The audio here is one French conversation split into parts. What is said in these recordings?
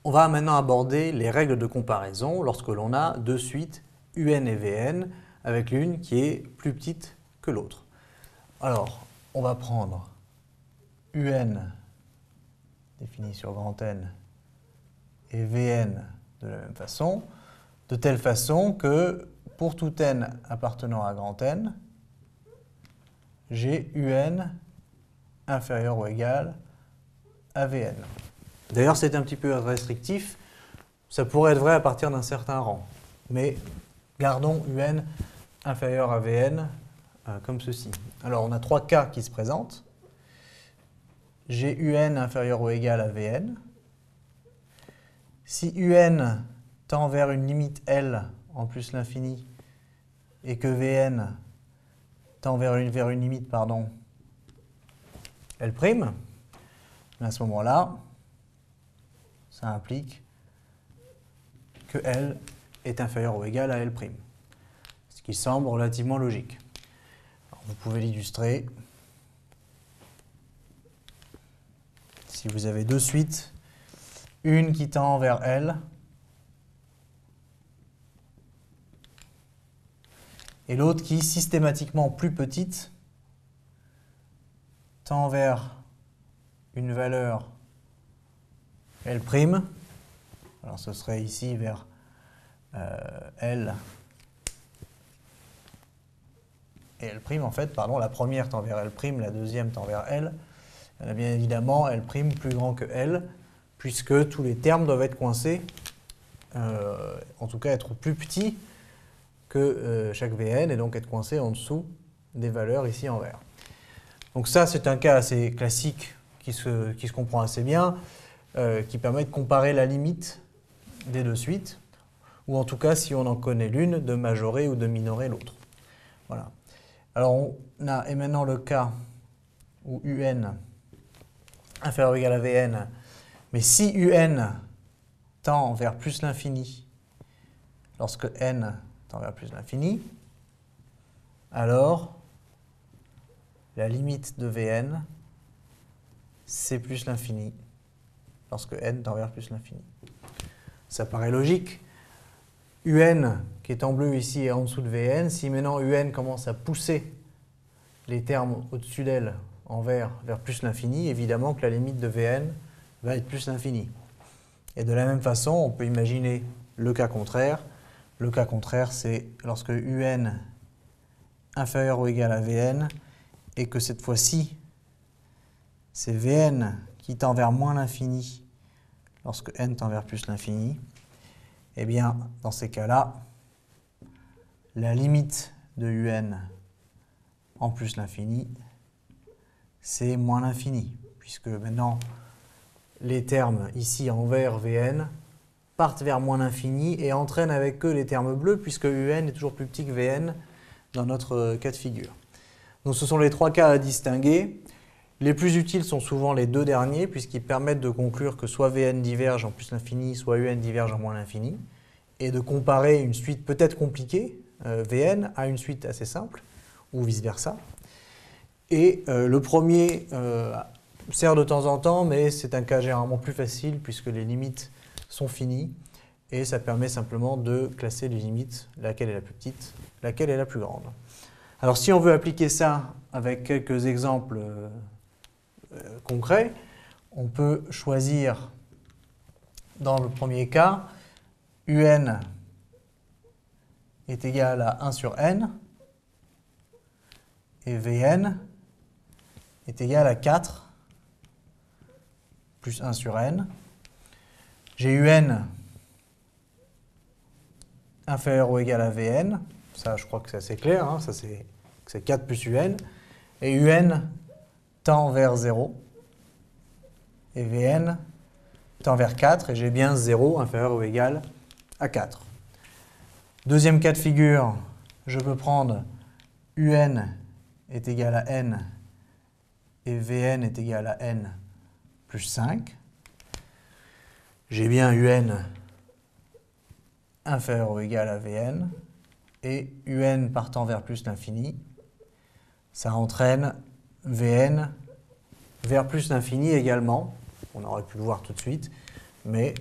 On va maintenant aborder les règles de comparaison lorsque l'on a deux suites UN et VN avec l'une qui est plus petite que l'autre. Alors, on va prendre UN défini sur grand N et Vn de la même façon, de telle façon que pour tout n appartenant à grand N, j'ai UN inférieur ou égal à Vn. D'ailleurs, c'est un petit peu restrictif, ça pourrait être vrai à partir d'un certain rang, mais gardons UN inférieur à Vn comme ceci. Alors, on a trois cas qui se présentent. J'ai UN inférieur ou égal à Vn. Si UN tend vers une limite L en plus l'infini et que Vn tend vers une limite L', à ce moment-là, ça implique que L est inférieur ou égal à L', ce qui semble relativement logique. Alors, vous pouvez l'illustrer. Si vous avez deux suites, une qui tend vers L et l'autre qui, systématiquement plus petite, tend vers une valeur L'. Alors ce serait ici vers L et L', en fait, pardon, la première tend vers L', la deuxième tend vers L. Il y en a bien évidemment L' plus grand que L, puisque tous les termes doivent être coincés, en tout cas être plus petits que chaque Vn, et donc être coincés en dessous des valeurs ici en vert. Donc ça, c'est un cas assez classique qui se comprend assez bien, qui permet de comparer la limite des deux suites, ou en tout cas, si on en connaît l'une, de majorer ou de minorer l'autre. Voilà. Alors on a et maintenant le cas où UN inférieur ou égal à Vn, mais si UN tend vers plus l'infini, lorsque n tend vers plus l'infini, alors la limite de Vn, c'est plus l'infini, lorsque n tend vers plus l'infini. Ça paraît logique. UN, qui est en bleu ici, est en dessous de Vn. Si maintenant UN commence à pousser les termes au-dessus d'elle en vert vers plus l'infini, évidemment que la limite de Vn va être plus l'infini. Et de la même façon, on peut imaginer le cas contraire. Le cas contraire, c'est lorsque UN inférieur ou égal à Vn et que cette fois-ci, c'est Vn qui tend vers moins l'infini lorsque n tend vers plus l'infini. Eh bien, dans ces cas-là, la limite de UN en plus l'infini, c'est moins l'infini, puisque maintenant, les termes ici en vert Vn partent vers moins l'infini et entraînent avec eux les termes bleus, puisque UN est toujours plus petit que Vn dans notre cas de figure. Donc ce sont les trois cas à distinguer. Les plus utiles sont souvent les deux derniers, puisqu'ils permettent de conclure que soit Vn diverge en plus l'infini, soit UN diverge en moins l'infini, et de comparer une suite peut-être compliquée, Vn, à une suite assez simple, ou vice-versa. Et le premier sert de temps en temps, mais c'est un cas généralement plus facile, puisque les limites sont finies, et ça permet simplement de classer les limites, laquelle est la plus petite, laquelle est la plus grande. Alors si on veut appliquer ça avec quelques exemples concrets, on peut choisir dans le premier cas, UN est égal à 1 sur n, et Vn est égal à 4 plus 1 sur n. J'ai UN inférieur ou égal à Vn, ça je crois que c'est assez clair, hein, ça c'est 4 plus UN, et UN tend vers 0, et Vn tend vers 4, et j'ai bien 0 inférieur ou égal à 4. Deuxième cas de figure, je peux prendre UN est égal à n, et Vn est égal à n plus 5. J'ai bien UN inférieur ou égal à Vn, et UN partant vers plus l'infini, ça entraîne Vn vers plus l'infini également. On aurait pu le voir tout de suite, mais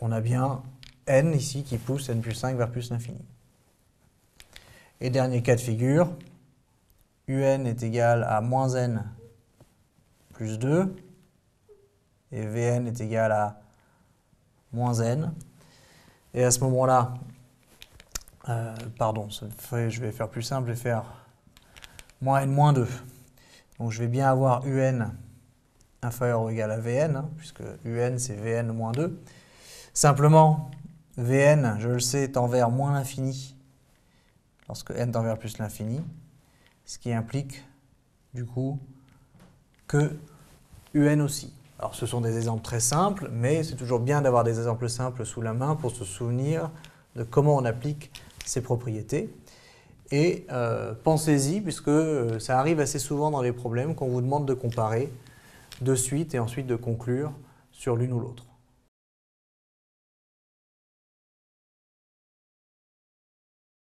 on a bien n ici qui pousse n plus 5 vers plus l'infini. Et dernier cas de figure, un est égal à moins n plus 2, et Vn est égal à moins n. Et à ce moment-là, je vais faire plus simple, je vais faire moins n moins 2. Donc je vais bien avoir un inférieur ou égal à Vn, hein, puisque un c'est Vn moins 2. Simplement, Vn, je le sais, tend vers moins l'infini lorsque n tend vers plus l'infini, ce qui implique du coup que un aussi. Alors ce sont des exemples très simples, mais c'est toujours bien d'avoir des exemples simples sous la main pour se souvenir de comment on applique ces propriétés. Et pensez-y, puisque ça arrive assez souvent dans les problèmes qu'on vous demande de comparer de suite et ensuite de conclure sur l'une ou l'autre.